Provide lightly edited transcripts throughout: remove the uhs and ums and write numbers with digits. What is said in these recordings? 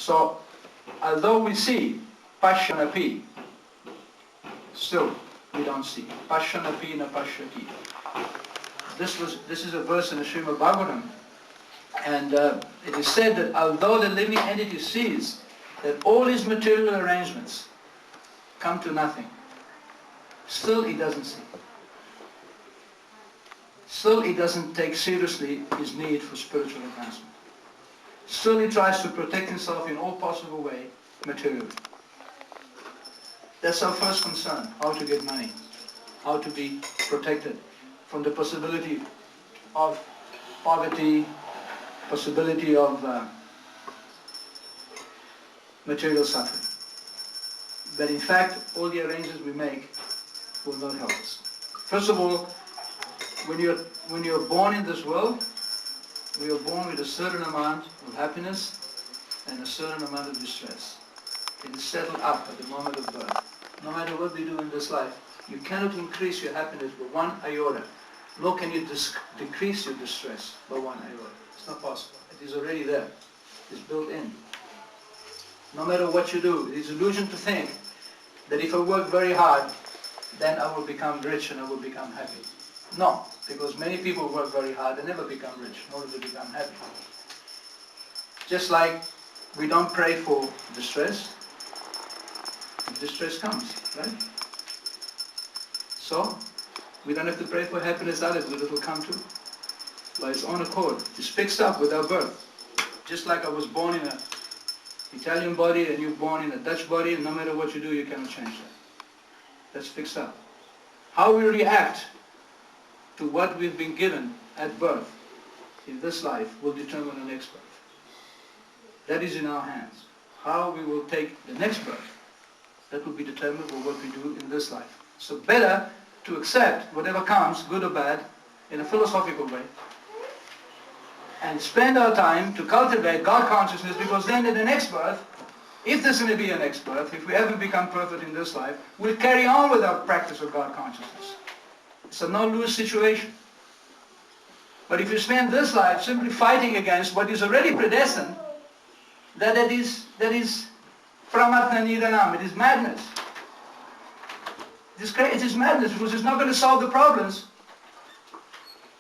So, although we see Pashyanapi, still we don't see. Pashyanapi na pashyati. This is a verse in the Srimad Bhagavatam, and it is said that although the living entity sees that all his material arrangements come to nothing, still he doesn't see. Still he doesn't take seriously his need for spiritual advancement. Still he tries to protect himself in all possible way materially. That's our first concern, how to get money, how to be protected from the possibility of poverty, possibility of material suffering. But in fact, all the arrangements we make will not help us. First of all, when you're born in this world, we are born with a certain amount of happiness and a certain amount of distress. It is settled up at the moment of birth. No matter what we do in this life, you cannot increase your happiness by 1 iota, nor can you decrease your distress by 1 iota. It's not possible. It is already there. It's built in. No matter what you do, it is an illusion to think that if I work very hard, then I will become rich and I will become happy. No, because many people work very hard and never become rich, nor do they become happy. Just like we don't pray for distress, distress comes, right? So, we don't have to pray for happiness either, because it will come too. By its own accord. It's fixed up with our birth. Just like I was born in an Italian body and you're born in a Dutch body, and no matter what you do, you cannot change that. That's fixed up. How we react to what we've been given at birth in this life will determine the next birth. That is in our hands. How we will take the next birth, that will be determined by what we do in this life. So better to accept whatever comes, good or bad, in a philosophical way, and spend our time to cultivate God consciousness, because then in the next birth, if there's going to be a next birth, if we haven't become perfect in this life, we'll carry on with our practice of God consciousness. It's a no-lose situation. But if you spend this life simply fighting against what is already predestined, that is pramatna nidanam, it is madness. It is madness, because it's not going to solve the problems.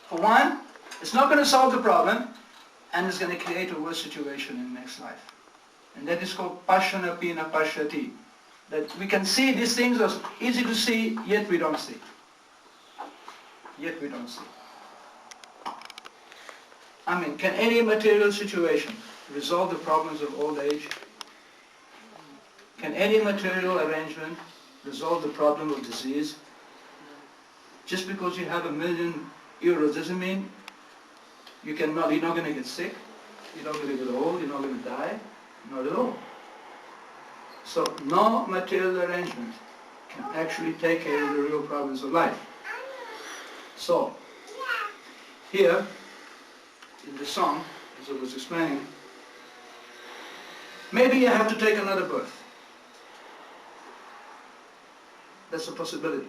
For one, it's not going to solve the problem, and it's going to create a worse situation in the next life. And that is called pashyanapi na pashyati. That we can see these things as easy to see, yet we don't see. Yet we don't see. I mean, can any material situation resolve the problems of old age? Can any material arrangement resolve the problem of disease? Just because you have €1,000,000 doesn't mean you're not going to get sick, you're not going to get old, you're not going to die. Not at all. So no material arrangement can actually take care of the real problems of life. So here in the song, as I was explaining, maybe you have to take another birth. That's a possibility.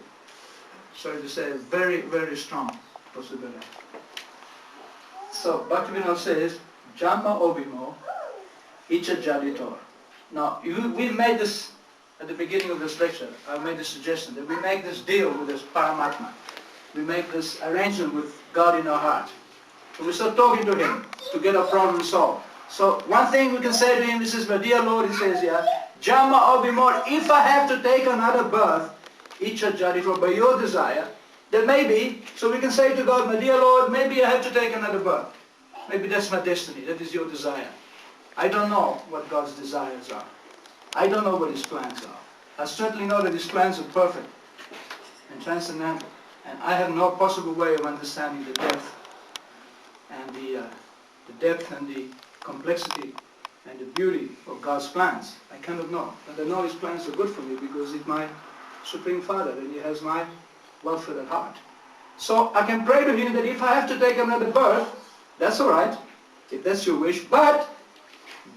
Sorry to say, a very, very strong possibility. So Bhaktivinoda says, Jamma obimo icha jalitor. Now, we made this at the beginning of this lecture. I made the suggestion that we make this deal with this Paramatma. We make this arrangement with God in our heart. So we start talking to Him to get our problem solved. So one thing we can say to Him, this is, my dear Lord, He says here, Jamma obimor, if I have to take another birth, icha jalitor, by your desire, then maybe, so we can say to God, my dear Lord, maybe I have to take another birth. Maybe that's my destiny, that is your desire. I don't know what God's desires are. I don't know what His plans are. I certainly know that His plans are perfect and transcendental. And I have no possible way of understanding the depth and the complexity and the beauty of God's plans. I cannot know. But I know His plans are good for me because He's my Supreme Father and He has my welfare at heart. So I can pray to Him that if I have to take another birth, that's all right, if that's your wish, but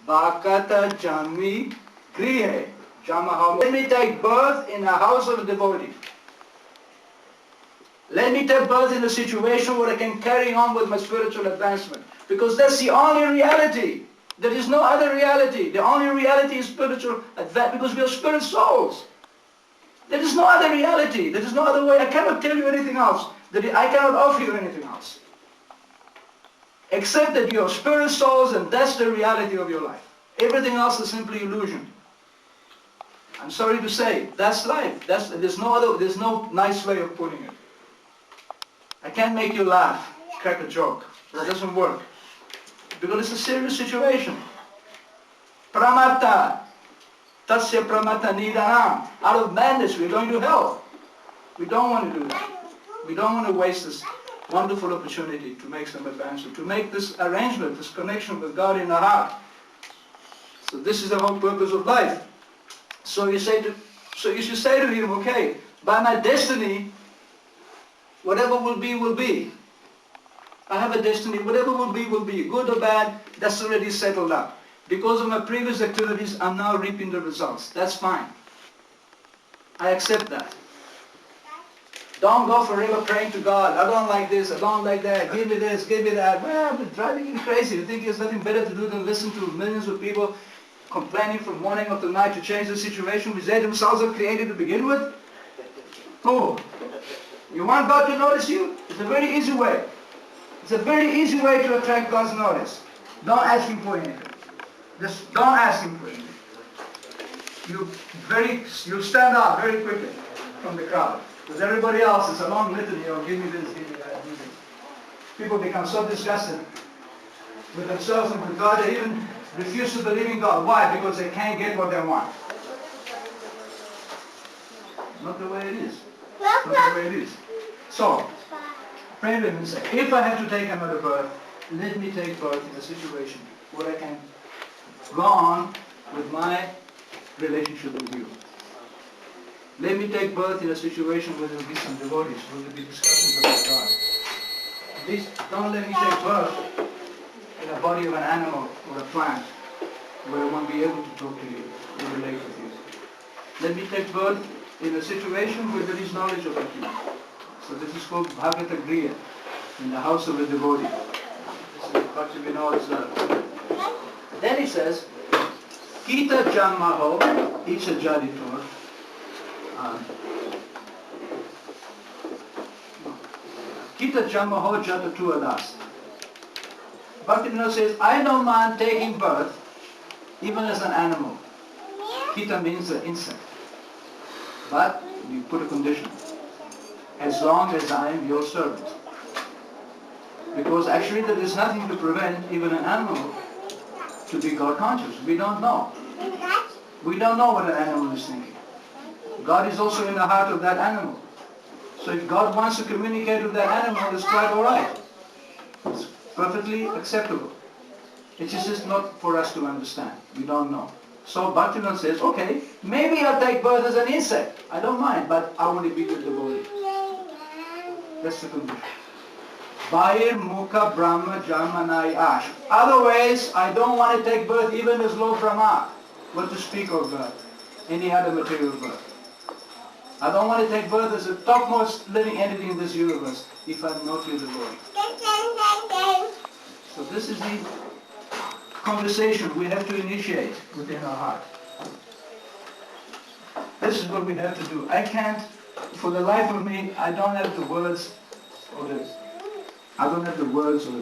Bhakata Jami Grihe Jamaham. Let me take birth in a house of a devotee. Let me take birth in a situation where I can carry on with my spiritual advancement. Because that's the only reality There is no other reality. The only reality is spiritual, that because we are spirit souls. There is no other reality. There is no other way. I cannot tell you anything else. I cannot offer you anything else. Except that you are spirit souls, and that's the reality of your life. Everything else is simply illusion. I'm sorry to say, that's life. There's no nice way of putting it. I can't make you laugh, crack a joke. That doesn't work. Because it's a serious situation. Pramatta. Tasya pramatta nidanam. Out of madness we're going to hell. We don't want to do that. We don't want to waste this wonderful opportunity to make some advancement, to make this arrangement, this connection with God in the heart. So this is the whole purpose of life. So you should say to him, okay, by my destiny, whatever will be, will be. I have a destiny, whatever will be, good or bad, that's already settled up. Because of my previous activities, I'm now reaping the results. That's fine. I accept that. Don't go forever praying to God, I don't like this, I don't like that, give me this, give me that. Well, I've been driving you crazy. You think there's nothing better to do than listen to millions of people complaining from morning up to night to change the situation which they themselves have created to begin with? Oh, you want God to notice you? It's a very easy way. It's a very easy way to attract God's notice. Don't ask Him for anything. Just don't ask Him for anything. You stand out very quickly from the crowd. Because everybody else is a long litany, give me this, give me that, give me this. People become so disgusted with themselves and with God, they even refuse to believe in God. Why? Because they can't get what they want. Not the way it is. Not the way it is. So, pray with him and say, if I have to take another birth, let me take birth in a situation where I can go on with my relationship with you. Let me take birth in a situation where there will be some devotees, where there will be discussions about God. Please don't let me take birth in a body of an animal or a plant where I won't be able to talk to you or relate with you. Let me take birth in a situation where there is knowledge about you. So this is called Bhagavata Griya, in the house of a devotee. This is Bhakti Vinod observes. Then he says, Kita Jammaho Icha Jaditor. Kita Jammaho Jata Tuadas. Bhakti Vinod says, I don't mind taking birth even as an animal. Kita means an insect. But you put a condition. As long as I am your servant. Because actually there is nothing to prevent even an animal to be God conscious. We don't know. We don't know what an animal is thinking. God is also in the heart of that animal. So if God wants to communicate with that animal, it's quite alright. It's perfectly acceptable. It's just not for us to understand. We don't know. So Bhaktivinoda says, okay, maybe I'll take birth as an insect. I don't mind, but I want to be with the devotee. That's the condition. Bhair Mukha Brahma Jamanai Ash. Otherwise, I don't want to take birth even as low Brahma. What to speak of any other material birth. I don't want to take birth as the topmost living entity in this universe if I'm not your devotee. So this is the conversation we have to initiate within our heart. This is what we have to do. I can't, for the life of me, I don't have the words or the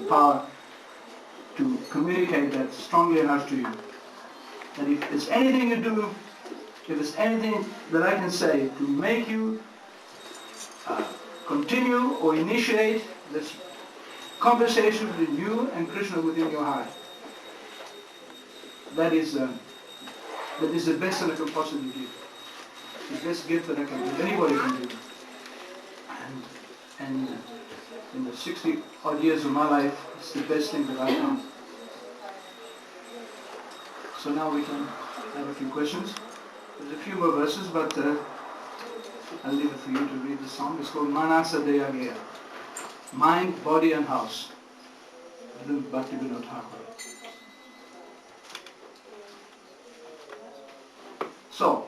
power to communicate that strongly enough to you. And if there's anything you do, if there's anything that I can say to make you continue or initiate this conversation between you and Krishna within your heart, that is the best that I can possibly give. The best gift that I can give. Anybody can do. And in the 60 odd years of my life, it's the best thing that I've done. So now we can have a few questions. There's a few more verses, but I'll leave it for you to read the song. It's called Manasa Deyagaya. Mind, Body and House. Bhakti Vinod Thakur. So,